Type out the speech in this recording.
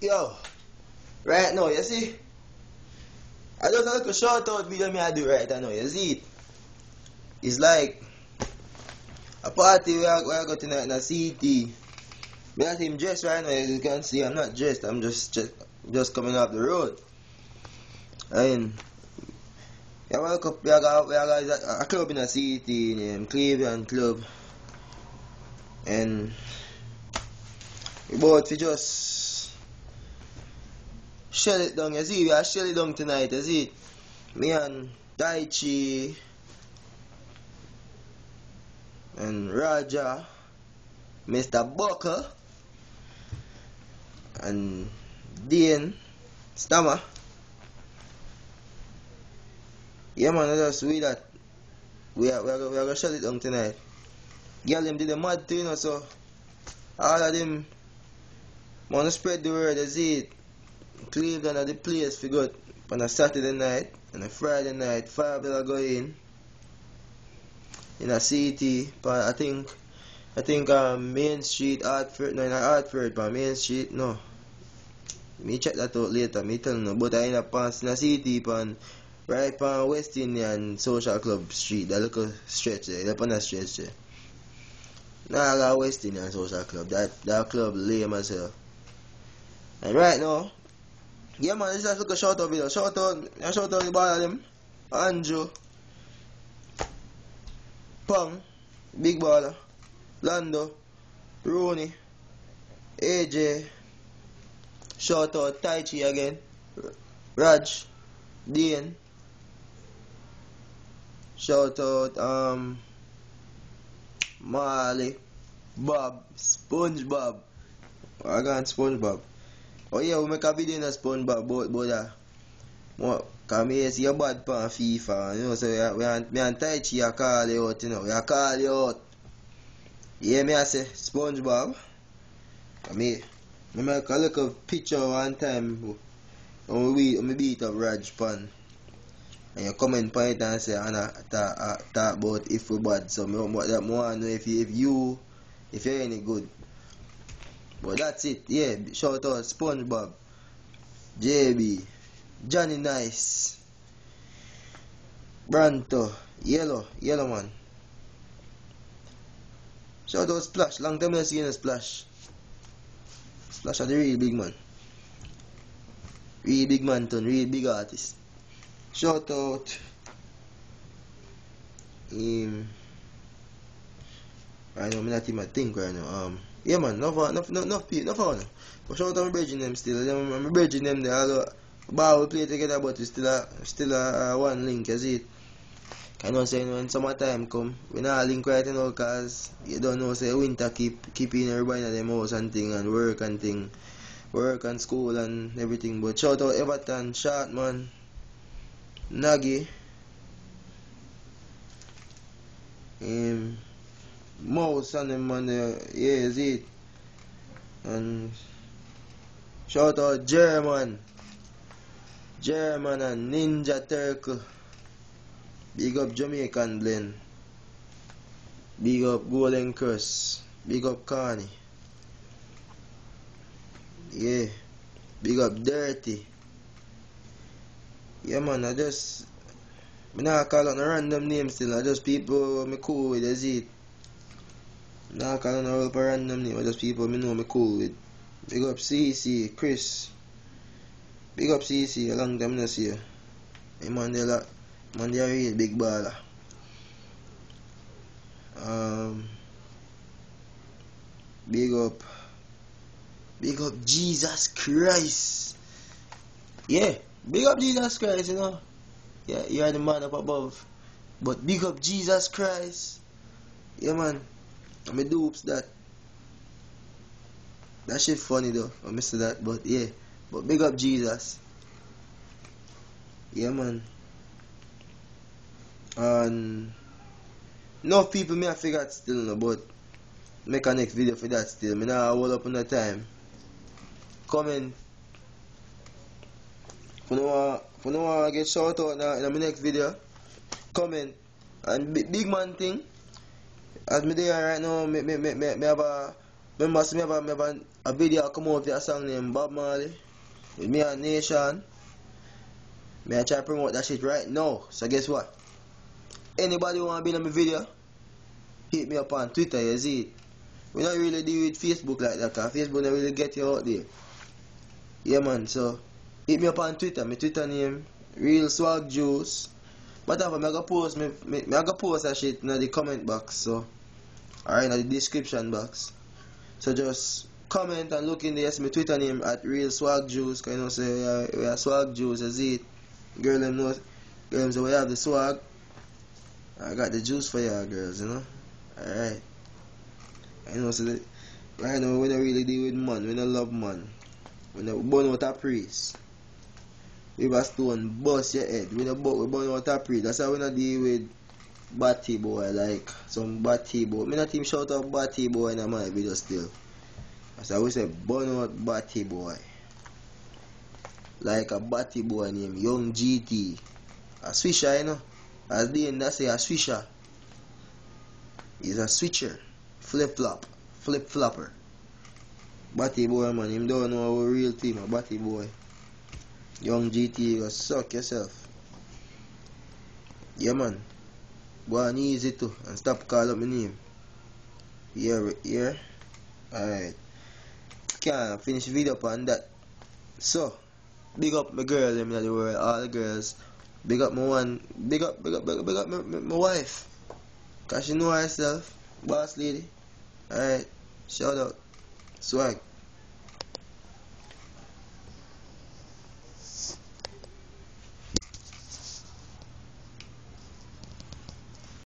Yo, right now, you see? I just like a shout out video me I do right now, you see it? It's like a party where I go tonight in a city. Me not even dressed right now, as you can see, I'm not dressed, I'm just coming off the road. And I woke up, we got a club in a city named Cleveland Club. And we both we just shell it down, you see, we are shell it down tonight, you see. Me and Daichi and Raja, Mr. Bucker and Dean Stammer. Yeah man, that's we that we are gonna shut it down tonight. Girl them did the mad thing, you know, so all of them wanna spread the word, you see it. Cleveland are the place for good on a Saturday night and a Friday night, 5 will go in a city, but I think Main Street, Hartford, no in Hartford, but Main Street, no. Me check that out later, me tell you, but I in a city, pan right on West Indian Social Club Street, that little stretch there, up on that stretch there. Nah, I got West Indian Social Club, that club lame as hell. And right now, yeah man, this is like a shout out video. Shout out the ball of them. Andrew, Pong, Big Baller, Lando, Rooney, AJ, shout out Taichi again, Raj, Dean, shout out Marley, Bob, SpongeBob. I got SpongeBob. Oh yeah, we make a video in a SpongeBob about that. Cause me see you bad pan FIFA, you know, so me and Taichi I call you out, you know, we call you out. Yeah, me I say SpongeBob. Me make a little picture one time when we beat up Raj pan. And you comment on it and say, Anna, talk about if we bad. So me want to know if you're any good. But that's it, yeah. Shout out SpongeBob, JB, Johnny Nice, Branto, Yellow man. Shout out Splash, long time I see a Splash. Splash are the real big man. Real big man ton, real big artist. Shout out him. I know me not even think right now. Yeah man, no fun. But shout out my bridging them still. My bridging them there, although bar we play together, but we still one link, you see it. I know saying when summertime come, we not link right now because you don't know say winter keeping everybody in them house and thing and work and school and everything. But shout out Everton, Shortman, Nagy, Mouse and them man there, yeah, is it. And shout out German and Ninja Turtle. Big up Jamaican Blend. Big up Golden Curse. Big up Carney. Yeah. Big up Dirty. Yeah man, I not call out no random names still. I just people me cool with, is it. Not call out no random name. I just people me know me cool with. Big up CC, Chris. Big up CC, a long time no see you. Hey man, they a real big baller. Big up Jesus Christ. Yeah, big up Jesus Christ, you know. Yeah, you are the man up above. But big up Jesus Christ. Yeah man, I'm a dupes that. That shit funny though, I missed that, but yeah. But big up Jesus. Yeah man. And enough people may have figured still know, but make a next video for that still. Me now hold up on the time. Comment. If you want to get shout out in my next video, comment. And big man thing, as me there right now, me have Remember, see me have a video come out with a song named Bob Marley with me and Nation. Me I try to promote that shit right now. So guess what? Anybody want to be in my video, hit me up on Twitter, you see it. We don't really deal with Facebook like that, because Facebook don't really get you out there. Yeah man, so hit me up on Twitter. My Twitter name, Real Swag Juice. But after I go post that shit in the comment box, so or in the description box. So just comment and look in there, see my Twitter name at Real Swag Juice, cause you know say we are swag juice, you see it. Girl them know, say we have the swag. I got the juice for y'all girls, you know. Alright. I know so that right now we don't really deal with man, we don't love man. We don't burn out a priest. We have a stone bust your head. We burn out a priest. That's how we don't deal with batty boy, like some batty boy. Me not even shout out batty boy in my video still. That's how we say burn out batty boy. Like a batty boy named Young GT. A swisher, you know. As the end that say a swisher. He's a switcher. Flip flopper. Batty boy man, him don't know our real team, a batty boy. Young GT, you go suck yourself. Yeah man. Go on easy too and stop calling up my name. Yeah? Alright. Can't finish the video upon that. So, big up my girl in the world, all the girls. Big up my one, big up my wife. Cause she know herself, boss lady. Alright, shout out, swag.